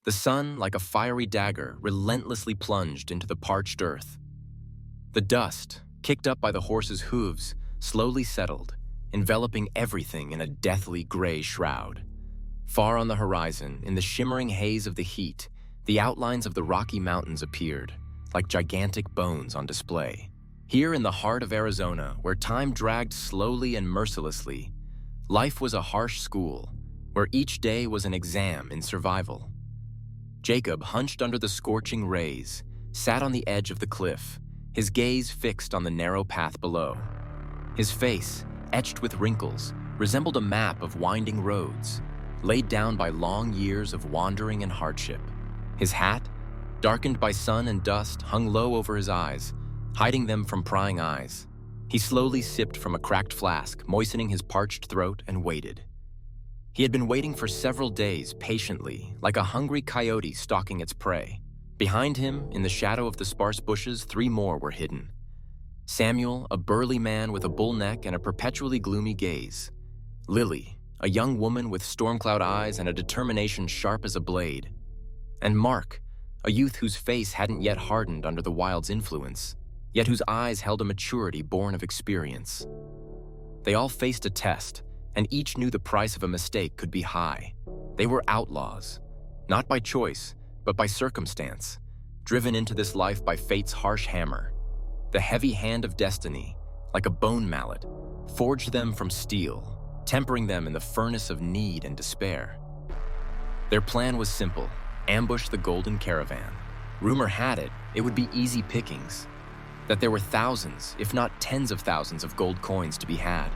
The sun, like a fiery dagger, relentlessly plunged into the parched earth. The dust, kicked up by the horse's hooves, slowly settled, enveloping everything in a deathly gray shroud. Far on the horizon, in the shimmering haze of the heat, the outlines of the Rocky Mountains appeared, like gigantic bones on display. Here in the heart of Arizona, where time dragged slowly and mercilessly, life was a harsh school, where each day was an exam in survival. Jacob, hunched under the scorching rays, sat on the edge of the cliff, his gaze fixed on the narrow path below. His face, etched with wrinkles, resembled a map of winding roads, laid down by long years of wandering and hardship. His hat, darkened by sun and dust, hung low over his eyes, hiding them from prying eyes. He slowly sipped from a cracked flask, moistening his parched throat, and waited. He had been waiting for several days patiently, like a hungry coyote stalking its prey. Behind him, in the shadow of the sparse bushes, 3 more were hidden. Samuel, a burly man with a bull neck and a perpetually gloomy gaze. Lily, a young woman with storm-cloud eyes and a determination sharp as a blade. And Mark, a youth whose face hadn't yet hardened under the wild's influence, yet whose eyes held a maturity born of experience. They all faced a test, and each knew the price of a mistake could be high. They were outlaws, not by choice, but by circumstance, driven into this life by fate's harsh hammer. The heavy hand of destiny, like a bone mallet, forged them from steel, tempering them in the furnace of need and despair. Their plan was simple: ambush the golden caravan. Rumor had it would be easy pickings, that there were thousands, if not tens of thousands of gold coins to be had.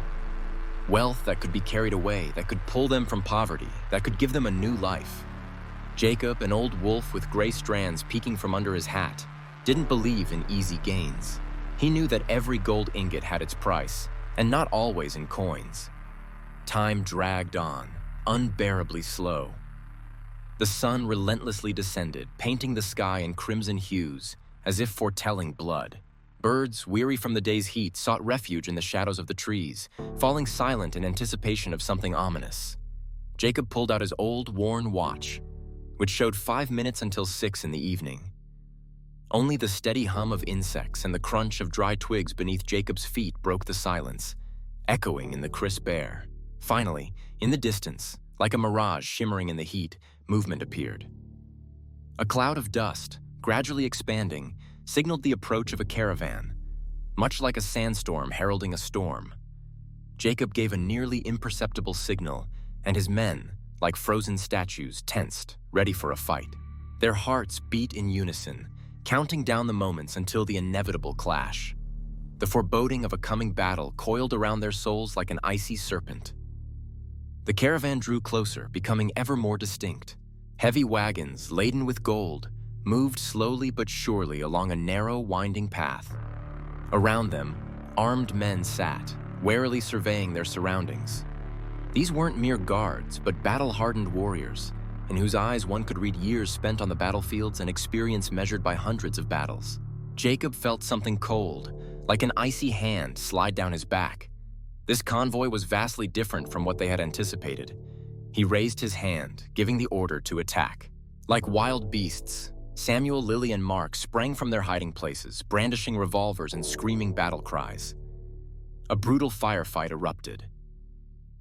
Wealth that could be carried away, that could pull them from poverty, that could give them a new life. Jacob, an old wolf with gray strands peeking from under his hat, didn't believe in easy gains. He knew that every gold ingot had its price, and not always in coins. Time dragged on, unbearably slow. The sun relentlessly descended, painting the sky in crimson hues, as if foretelling blood. Birds, weary from the day's heat, sought refuge in the shadows of the trees, falling silent in anticipation of something ominous. Jacob pulled out his old, worn watch, which showed 5 minutes until 6 in the evening. Only the steady hum of insects and the crunch of dry twigs beneath Jacob's feet broke the silence, echoing in the crisp air. Finally, in the distance, like a mirage shimmering in the heat, movement appeared. A cloud of dust, gradually expanding, signaled the approach of a caravan, much like a sandstorm heralding a storm. Jacob gave a nearly imperceptible signal, and his men, like frozen statues, tensed, ready for a fight. Their hearts beat in unison, counting down the moments until the inevitable clash. The foreboding of a coming battle coiled around their souls like an icy serpent. The caravan drew closer, becoming ever more distinct. Heavy wagons, laden with gold, moved slowly but surely along a narrow, winding path. Around them, armed men sat, warily surveying their surroundings. These weren't mere guards, but battle-hardened warriors, in whose eyes one could read years spent on the battlefields and experience measured by hundreds of battles. Jacob felt something cold, like an icy hand, slide down his back. This convoy was vastly different from what they had anticipated. He raised his hand, giving the order to attack. Like wild beasts, Samuel, Lily, and Mark sprang from their hiding places, brandishing revolvers and screaming battle cries. A brutal firefight erupted.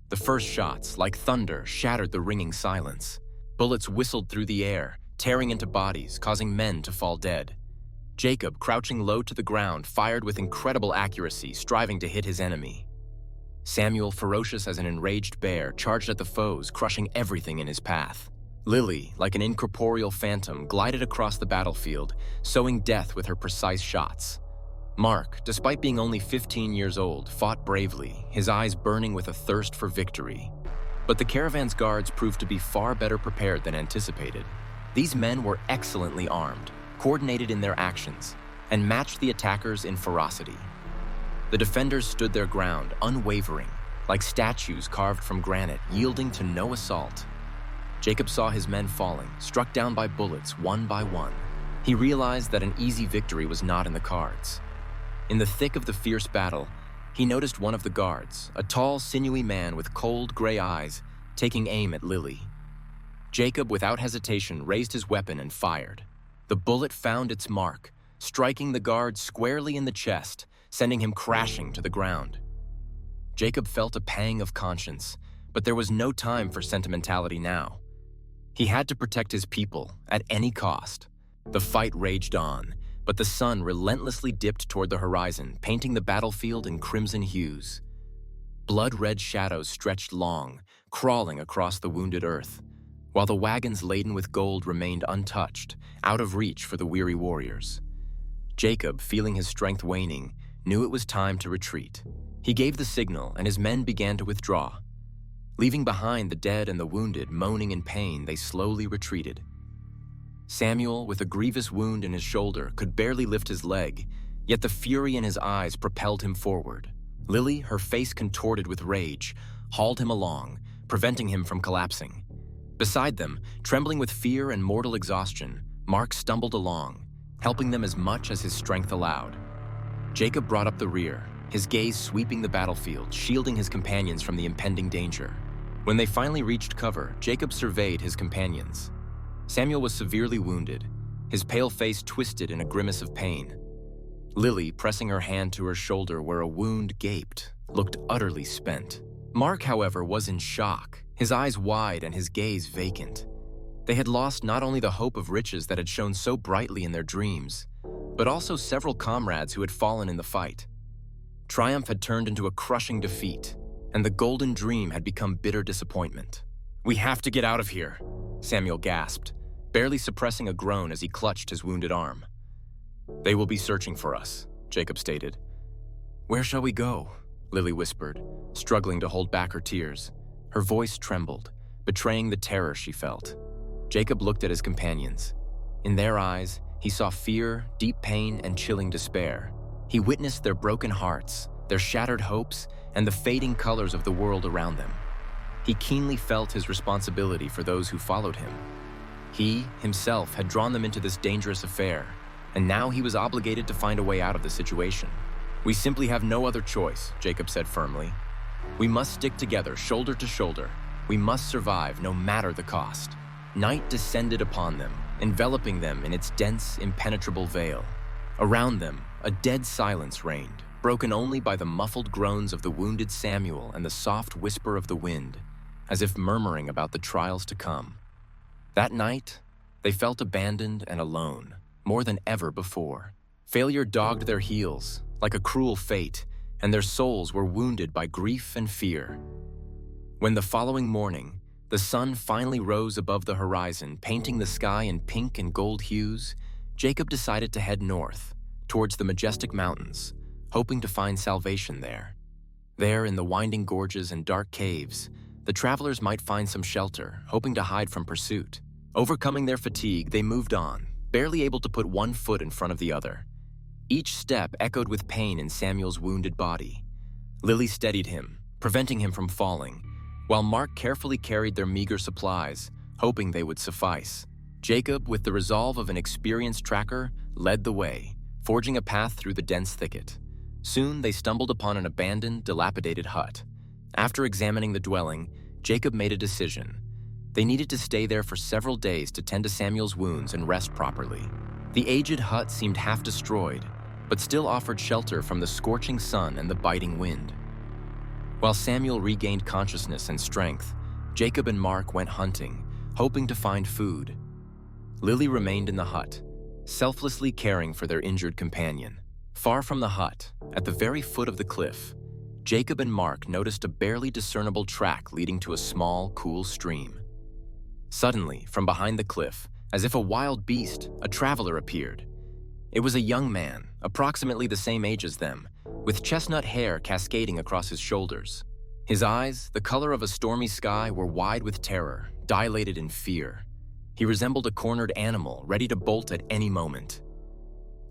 The first shots, like thunder, shattered the ringing silence. Bullets whistled through the air, tearing into bodies, causing men to fall dead. Jacob, crouching low to the ground, fired with incredible accuracy, striving to hit his enemy. Samuel, ferocious as an enraged bear, charged at the foes, crushing everything in his path. Lily, like an incorporeal phantom, glided across the battlefield, sowing death with her precise shots. Mark, despite being only 15 years old, fought bravely, his eyes burning with a thirst for victory. But the caravan's guards proved to be far better prepared than anticipated. These men were excellently armed, coordinated in their actions, and matched the attackers in ferocity. The defenders stood their ground, unwavering, like statues carved from granite, yielding to no assault. Jacob saw his men falling, struck down by bullets one by one. He realized that an easy victory was not in the cards. In the thick of the fierce battle, he noticed one of the guards, a tall, sinewy man with cold, gray eyes, taking aim at Lily. Jacob, without hesitation, raised his weapon and fired. The bullet found its mark, striking the guard squarely in the chest, sending him crashing to the ground. Jacob felt a pang of conscience, but there was no time for sentimentality now. He had to protect his people at any cost. The fight raged on, but the sun relentlessly dipped toward the horizon, painting the battlefield in crimson hues. Blood-red shadows stretched long, crawling across the wounded earth, while the wagons laden with gold remained untouched, out of reach for the weary warriors. Jacob, feeling his strength waning, knew it was time to retreat. He gave the signal, and his men began to withdraw. Leaving behind the dead and the wounded moaning in pain, they slowly retreated. Samuel, with a grievous wound in his shoulder, could barely lift his leg, yet the fury in his eyes propelled him forward. Lily, her face contorted with rage, hauled him along, preventing him from collapsing. Beside them, trembling with fear and mortal exhaustion, Mark stumbled along, helping them as much as his strength allowed. Jacob brought up the rear, his gaze sweeping the battlefield, shielding his companions from the impending danger. When they finally reached cover, Jacob surveyed his companions. Samuel was severely wounded, his pale face twisted in a grimace of pain. Lily, pressing her hand to her shoulder where a wound gaped, looked utterly spent. Mark, however, was in shock, his eyes wide and his gaze vacant. They had lost not only the hope of riches that had shone so brightly in their dreams, but also several comrades who had fallen in the fight. Triumph had turned into a crushing defeat, and the golden dream had become bitter disappointment. "We have to get out of here," Samuel gasped, barely suppressing a groan as he clutched his wounded arm. "They will be searching for us," Jacob stated. "Where shall we go?" Lily whispered, struggling to hold back her tears. Her voice trembled, betraying the terror she felt. Jacob looked at his companions. In their eyes, he saw fear, deep pain, and chilling despair. He witnessed their broken hearts, their shattered hopes, and the fading colors of the world around them. He keenly felt his responsibility for those who followed him. He, himself, had drawn them into this dangerous affair, and now he was obligated to find a way out of the situation. "We simply have no other choice," Jacob said firmly. "We must stick together, shoulder to shoulder. We must survive, no matter the cost." Night descended upon them, enveloping them in its dense, impenetrable veil. Around them, a dead silence reigned, broken only by the muffled groans of the wounded Samuel and the soft whisper of the wind, as if murmuring about the trials to come. That night, they felt abandoned and alone, more than ever before. Failure dogged their heels, like a cruel fate, and their souls were wounded by grief and fear. When the following morning, the sun finally rose above the horizon, painting the sky in pink and gold hues, Jacob decided to head north, towards the majestic mountains, hoping to find salvation there. There, in the winding gorges and dark caves, the travelers might find some shelter, hoping to hide from pursuit. Overcoming their fatigue, they moved on, barely able to put one foot in front of the other. Each step echoed with pain in Samuel's wounded body. Lily steadied him, preventing him from falling, while Mark carefully carried their meager supplies, hoping they would suffice. Jacob, with the resolve of an experienced tracker, led the way, forging a path through the dense thicket. Soon they stumbled upon an abandoned, dilapidated hut. After examining the dwelling, Jacob made a decision. They needed to stay there for several days to tend to Samuel's wounds and rest properly. The aged hut seemed half destroyed, but still offered shelter from the scorching sun and the biting wind. While Samuel regained consciousness and strength, Jacob and Mark went hunting, hoping to find food. Lily remained in the hut, selflessly caring for their injured companion. Far from the hut, at the very foot of the cliff, Jacob and Mark noticed a barely discernible track leading to a small, cool stream. Suddenly, from behind the cliff, as if a wild beast, a traveler appeared. It was a young man, approximately the same age as them, with chestnut hair cascading across his shoulders. His eyes, the color of a stormy sky, were wide with terror, dilated in fear. He resembled a cornered animal, ready to bolt at any moment.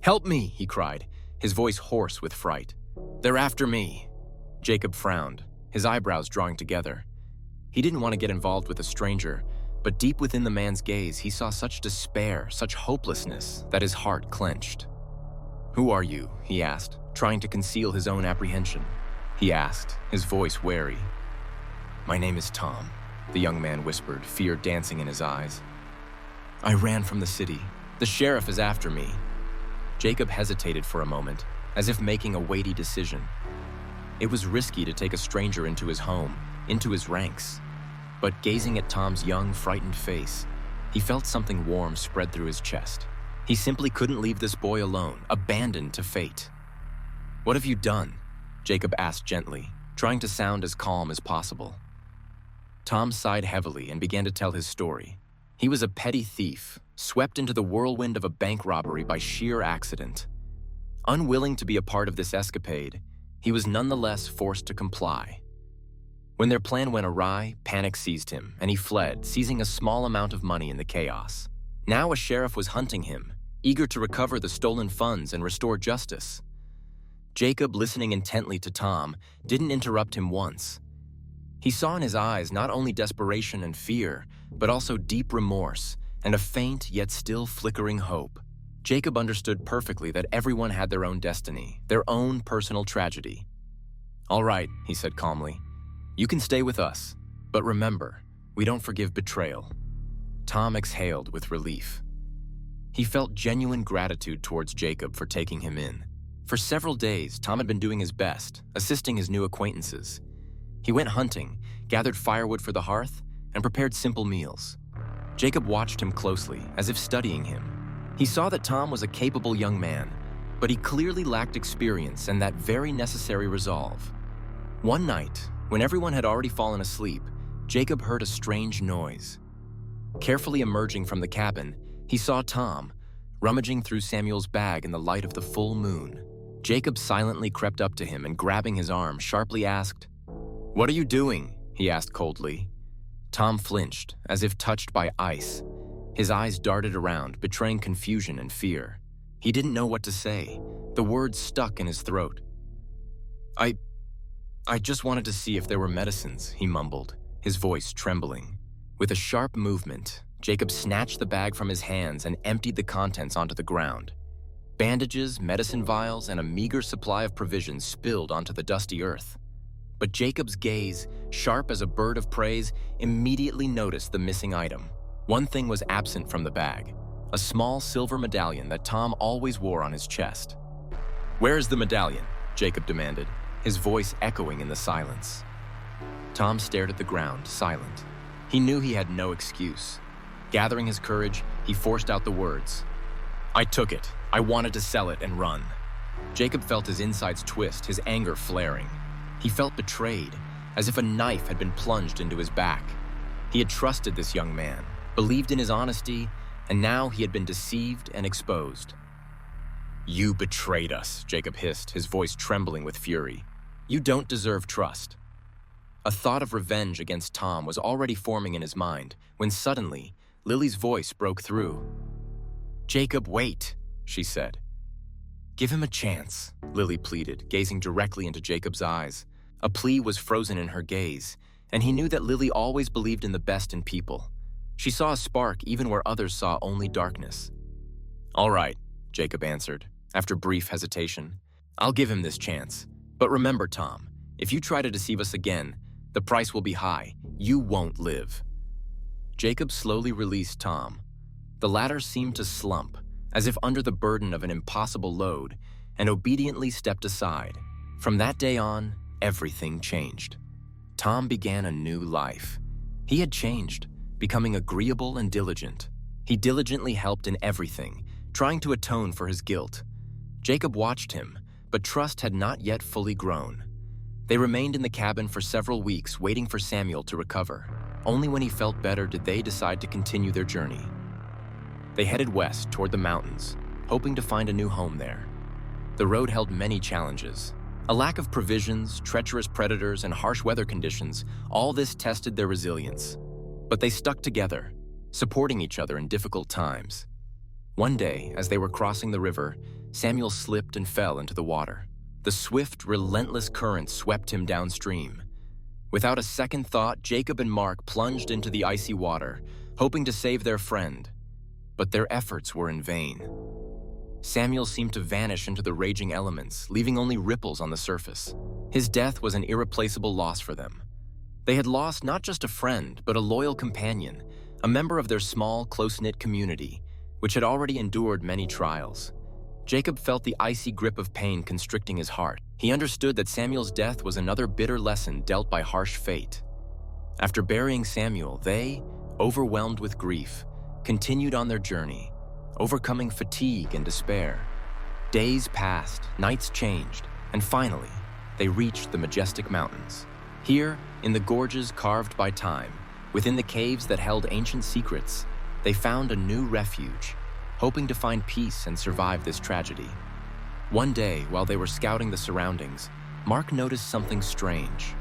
"Help me!" he cried, his voice hoarse with fright. "They're after me!" Jacob frowned, his eyebrows drawing together. He didn't want to get involved with a stranger, but deep within the man's gaze, he saw such despair, such hopelessness, that his heart clenched. "Who are you?" he asked, trying to conceal his own apprehension. He asked, his voice wary. "My name is Tom," the young man whispered, fear dancing in his eyes. I ran from the city. The sheriff is after me. Jacob hesitated for a moment, as if making a weighty decision. It was risky to take a stranger into his home, into his ranks. But gazing at Tom's young, frightened face, he felt something warm spread through his chest. He simply couldn't leave this boy alone, abandoned to fate. What have you done? Jacob asked gently, trying to sound as calm as possible. Tom sighed heavily and began to tell his story. He was a petty thief, swept into the whirlwind of a bank robbery by sheer accident. Unwilling to be a part of this escapade, he was nonetheless forced to comply. When their plan went awry, panic seized him, and he fled, seizing a small amount of money in the chaos. Now a sheriff was hunting him, eager to recover the stolen funds and restore justice. Jacob, listening intently to Tom, didn't interrupt him once. He saw in his eyes not only desperation and fear, but also deep remorse and a faint yet still flickering hope. Jacob understood perfectly that everyone had their own destiny, their own personal tragedy. All right, he said calmly. You can stay with us, but remember, we don't forgive betrayal. Tom exhaled with relief. He felt genuine gratitude towards Jacob for taking him in. For several days, Tom had been doing his best, assisting his new acquaintances. He went hunting, gathered firewood for the hearth, and prepared simple meals. Jacob watched him closely, as if studying him. He saw that Tom was a capable young man, but he clearly lacked experience and that very necessary resolve. One night, when everyone had already fallen asleep, Jacob heard a strange noise. Carefully emerging from the cabin, he saw Tom, rummaging through Samuel's bag in the light of the full moon. Jacob silently crept up to him and, grabbing his arm, sharply asked, "What are you doing?" he asked coldly. Tom flinched, as if touched by ice. His eyes darted around, betraying confusion and fear. He didn't know what to say. The words stuck in his throat. I just wanted to see if there were medicines," he mumbled, his voice trembling. With a sharp movement, Jacob snatched the bag from his hands and emptied the contents onto the ground. Bandages, medicine vials, and a meager supply of provisions spilled onto the dusty earth. But Jacob's gaze, sharp as a bird of prey, immediately noticed the missing item. One thing was absent from the bag, a small silver medallion that Tom always wore on his chest. "Where is the medallion?" Jacob demanded, his voice echoing in the silence. Tom stared at the ground, silent. He knew he had no excuse. Gathering his courage, he forced out the words. "I took it. I wanted to sell it and run." Jacob felt his insides twist, his anger flaring. He felt betrayed, as if a knife had been plunged into his back. He had trusted this young man, believed in his honesty, and now he had been deceived and exposed. "You betrayed us," Jacob hissed, his voice trembling with fury. "You don't deserve trust." A thought of revenge against Tom was already forming in his mind when suddenly Lily's voice broke through. "Jacob, wait," she said. "Give him a chance," Lily pleaded, gazing directly into Jacob's eyes. A plea was frozen in her gaze, and he knew that Lily always believed in the best in people. She saw a spark even where others saw only darkness. "All right," Jacob answered, after brief hesitation. "I'll give him this chance. But remember, Tom, if you try to deceive us again, the price will be high. You won't live." Jacob slowly released Tom. The latter seemed to slump, as if under the burden of an impossible load, and obediently stepped aside. From that day on, everything changed. Tom began a new life. He had changed, becoming agreeable and diligent. He diligently helped in everything, trying to atone for his guilt. Jacob watched him, but trust had not yet fully grown. They remained in the cabin for several weeks, waiting for Samuel to recover. Only when he felt better did they decide to continue their journey. They headed west toward the mountains, hoping to find a new home there. The road held many challenges. A lack of provisions, treacherous predators, and harsh weather conditions, all this tested their resilience. But they stuck together, supporting each other in difficult times. One day, as they were crossing the river, Samuel slipped and fell into the water. The swift, relentless current swept him downstream. Without a second thought, Jacob and Mark plunged into the icy water, hoping to save their friend. But their efforts were in vain. Samuel seemed to vanish into the raging elements, leaving only ripples on the surface. His death was an irreplaceable loss for them. They had lost not just a friend, but a loyal companion, a member of their small, close-knit community, which had already endured many trials. Jacob felt the icy grip of pain constricting his heart. He understood that Samuel's death was another bitter lesson dealt by harsh fate. After burying Samuel, they, overwhelmed with grief, continued on their journey, overcoming fatigue and despair. Days passed, nights changed, and finally, they reached the majestic mountains. Here, in the gorges carved by time, within the caves that held ancient secrets, they found a new refuge, hoping to find peace and survive this tragedy. One day, while they were scouting the surroundings, Mark noticed something strange.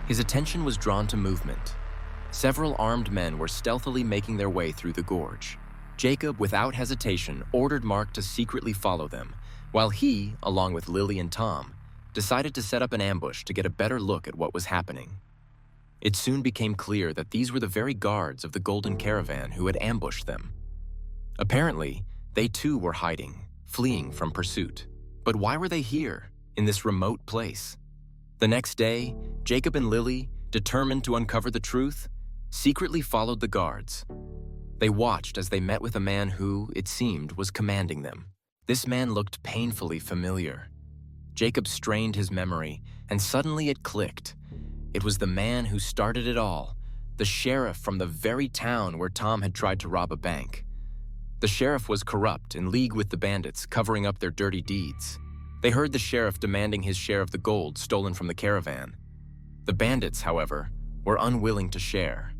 His attention was drawn to movement. Several armed men were stealthily making their way through the gorge. Jacob, without hesitation, ordered Mark to secretly follow them, while he, along with Lily and Tom, decided to set up an ambush to get a better look at what was happening. It soon became clear that these were the very guards of the Golden Caravan who had ambushed them. Apparently, they too were hiding, fleeing from pursuit. But why were they here, in this remote place? The next day, Jacob and Lily, determined to uncover the truth, secretly followed the guards. They watched as they met with a man who, it seemed, was commanding them. This man looked painfully familiar. Jacob strained his memory, and suddenly it clicked. It was the man who started it all, the sheriff from the very town where Tom had tried to rob a bank. The sheriff was corrupt, in league with the bandits, covering up their dirty deeds. They heard the sheriff demanding his share of the gold stolen from the caravan. The bandits, however, were unwilling to share.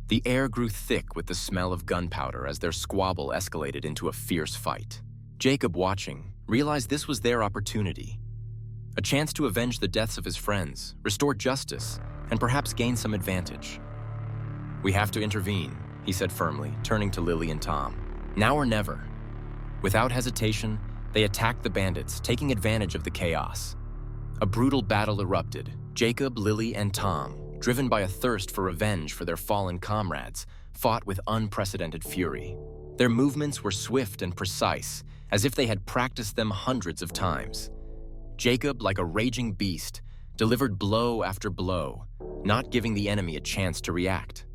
The air grew thick with the smell of gunpowder as their squabble escalated into a fierce fight. Jacob, watching, realized this was their opportunity. A chance to avenge the deaths of his friends, restore justice, and perhaps gain some advantage. "We have to intervene," he said firmly, turning to Lily and Tom. "Now or never." Without hesitation, they attacked the bandits, taking advantage of the chaos. A brutal battle erupted. Jacob, Lily, and Tom, driven by a thirst for revenge for their fallen comrades, fought with unprecedented fury. Their movements were swift and precise, as if they had practiced them hundreds of times. Jacob, like a raging beast, delivered blow after blow, not giving the enemy a chance to react.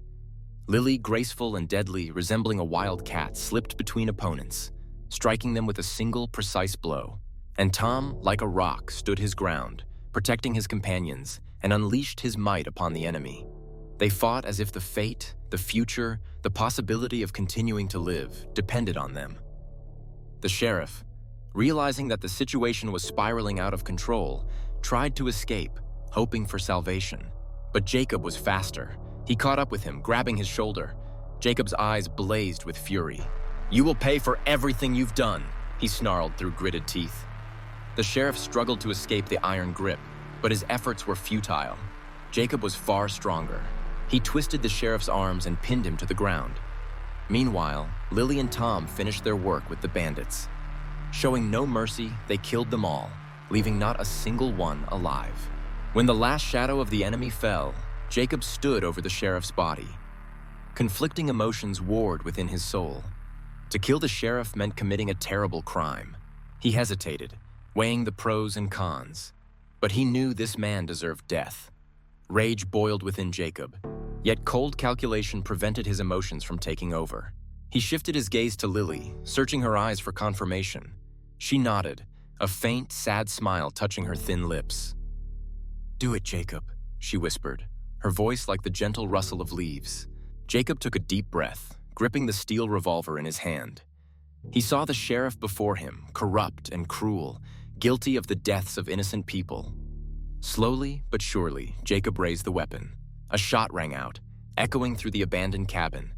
Lily, graceful and deadly, resembling a wild cat, slipped between opponents, striking them with a single precise blow. And Tom, like a rock, stood his ground, protecting his companions, and unleashed his might upon the enemy. They fought as if the fate, the future, the possibility of continuing to live depended on them. The sheriff, realizing that the situation was spiraling out of control, tried to escape, hoping for salvation. But Jacob was faster. He caught up with him, grabbing his shoulder. Jacob's eyes blazed with fury. "You will pay for everything you've done," he snarled through gritted teeth. The sheriff struggled to escape the iron grip, but his efforts were futile. Jacob was far stronger. He twisted the sheriff's arms and pinned him to the ground. Meanwhile, Lily and Tom finished their work with the bandits. Showing no mercy, they killed them all, leaving not a single one alive. When the last shadow of the enemy fell, Jacob stood over the sheriff's body. Conflicting emotions warred within his soul. To kill the sheriff meant committing a terrible crime. He hesitated, weighing the pros and cons. But he knew this man deserved death. Rage boiled within Jacob, yet cold calculation prevented his emotions from taking over. He shifted his gaze to Lily, searching her eyes for confirmation. She nodded, a faint, sad smile touching her thin lips. "Do it, Jacob," she whispered, her voice like the gentle rustle of leaves. Jacob took a deep breath, gripping the steel revolver in his hand. He saw the sheriff before him, corrupt and cruel, guilty of the deaths of innocent people. Slowly but surely, Jacob raised the weapon. A shot rang out, echoing through the abandoned cabin.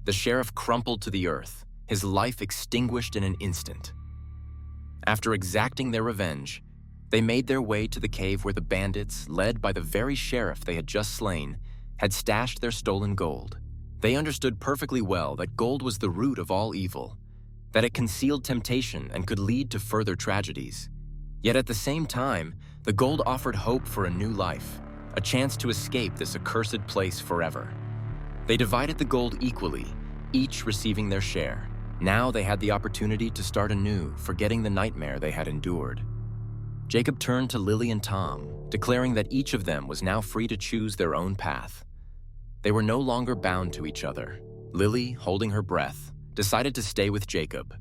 The sheriff crumpled to the earth, his life extinguished in an instant. After exacting their revenge, they made their way to the cave where the bandits, led by the very sheriff they had just slain, had stashed their stolen gold. They understood perfectly well that gold was the root of all evil, that it concealed temptation and could lead to further tragedies. Yet at the same time, the gold offered hope for a new life, a chance to escape this accursed place forever. They divided the gold equally, each receiving their share. Now they had the opportunity to start anew, forgetting the nightmare they had endured. Jacob turned to Lily and Tom, declaring that each of them was now free to choose their own path. They were no longer bound to each other. Lily, holding her breath, decided to stay with Jacob.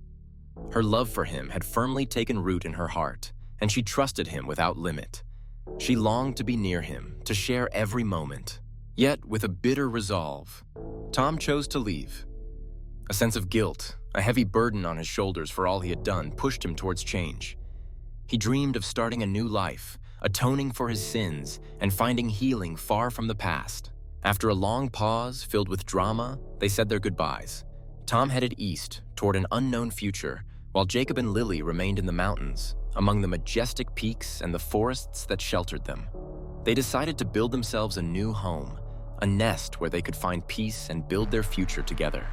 Her love for him had firmly taken root in her heart, and she trusted him without limit. She longed to be near him, to share every moment. Yet, with a bitter resolve, Tom chose to leave. A sense of guilt, a heavy burden on his shoulders for all he had done, pushed him towards change. He dreamed of starting a new life, atoning for his sins, and finding healing far from the past. After a long pause filled with drama, they said their goodbyes. Tom headed east, toward an unknown future, while Jacob and Lily remained in the mountains, among the majestic peaks and the forests that sheltered them. They decided to build themselves a new home, a nest where they could find peace and build their future together.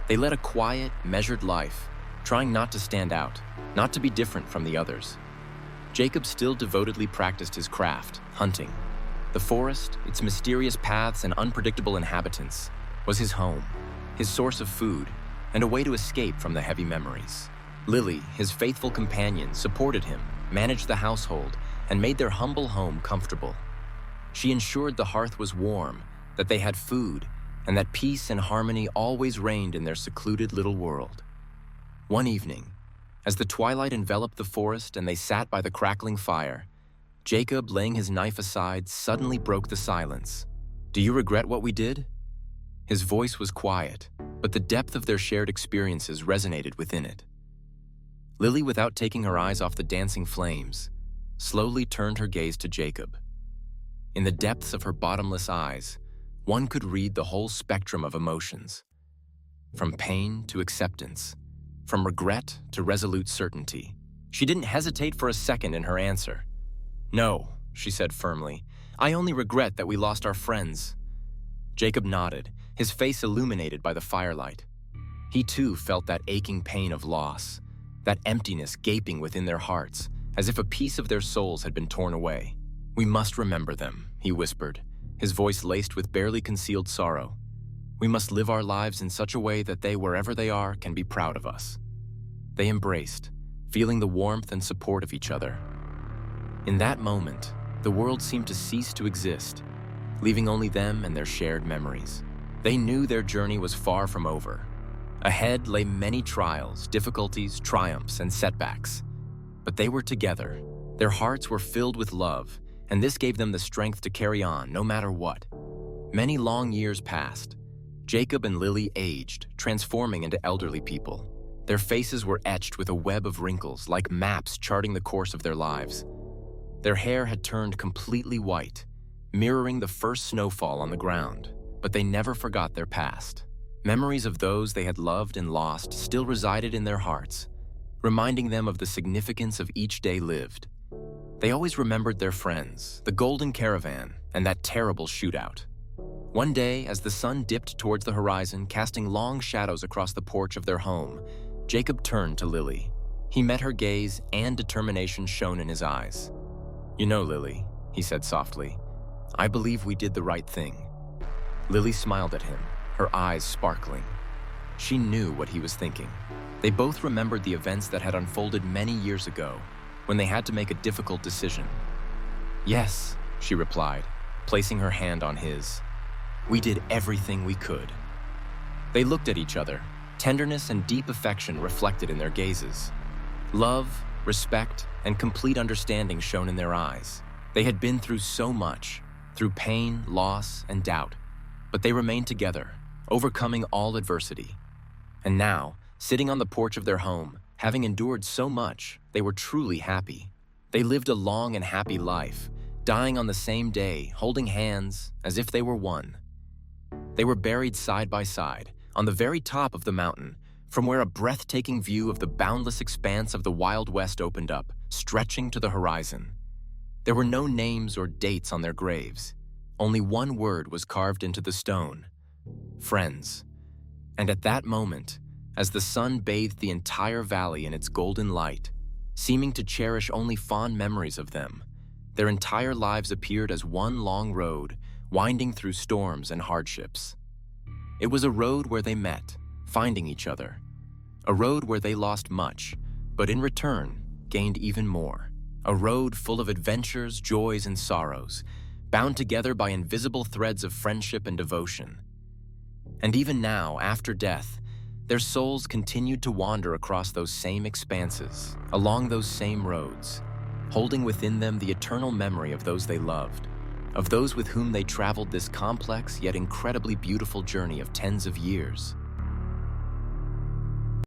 They led a quiet, measured life, trying not to stand out, not to be different from the others. Jacob still devotedly practiced his craft, hunting. The forest, its mysterious paths and unpredictable inhabitants, was his home, his source of food, and a way to escape from the heavy memories. Lily, his faithful companion, supported him, managed the household, and made their humble home comfortable. She ensured the hearth was warm, that they had food, and that peace and harmony always reigned in their secluded little world. One evening, as the twilight enveloped the forest and they sat by the crackling fire, Jacob, laying his knife aside, suddenly broke the silence. "Do you regret what we did?" His voice was quiet, but the depth of their shared experiences resonated within it. Lily, without taking her eyes off the dancing flames, slowly turned her gaze to Jacob. In the depths of her bottomless eyes, one could read the whole spectrum of emotions, from pain to acceptance, from regret to resolute certainty. She didn't hesitate for a second in her answer. "No," she said firmly, "I only regret that we lost our friends." Jacob nodded, his face illuminated by the firelight. He too felt that aching pain of loss, that emptiness gaping within their hearts, as if a piece of their souls had been torn away. "We must remember them," he whispered, his voice laced with barely concealed sorrow. "We must live our lives in such a way that they, wherever they are, can be proud of us." They embraced, feeling the warmth and support of each other. In that moment, the world seemed to cease to exist, leaving only them and their shared memories. They knew their journey was far from over. Ahead lay many trials, difficulties, triumphs, and setbacks. But they were together. Their hearts were filled with love, and this gave them the strength to carry on no matter what. Many long years passed. Jacob and Lily aged, transforming into elderly people. Their faces were etched with a web of wrinkles, like maps charting the course of their lives. Their hair had turned completely white, mirroring the first snowfall on the ground, but they never forgot their past. Memories of those they had loved and lost still resided in their hearts, reminding them of the significance of each day lived. They always remembered their friends, the golden caravan, and that terrible shootout. One day, as the sun dipped towards the horizon, casting long shadows across the porch of their home, Jacob turned to Lily. He met her gaze, and determination shone in his eyes. "You know, Lily," he said softly, "I believe we did the right thing." Lily smiled at him, her eyes sparkling. She knew what he was thinking. They both remembered the events that had unfolded many years ago, when they had to make a difficult decision. "Yes," she replied, placing her hand on his. "We did everything we could." They looked at each other, tenderness and deep affection reflected in their gazes. Love, respect, and complete understanding shone in their eyes. They had been through so much, through pain, loss, and doubt, but they remained together, overcoming all adversity. And now, sitting on the porch of their home, having endured so much, they were truly happy. They lived a long and happy life, dying on the same day, holding hands as if they were one. They were buried side by side, on the very top of the mountain, from where a breathtaking view of the boundless expanse of the Wild West opened up, stretching to the horizon. There were no names or dates on their graves. Only one word was carved into the stone: friends. And at that moment, as the sun bathed the entire valley in its golden light, seeming to cherish only fond memories of them, their entire lives appeared as one long road, winding through storms and hardships. It was a road where they met, finding each other. A road where they lost much, but in return, gained even more. a road full of adventures, joys, and sorrows, bound together by invisible threads of friendship and devotion. And even now, after death, their souls continued to wander across those same expanses, along those same roads, holding within them the eternal memory of those they loved, of those with whom they traveled this complex yet incredibly beautiful journey of tens of years.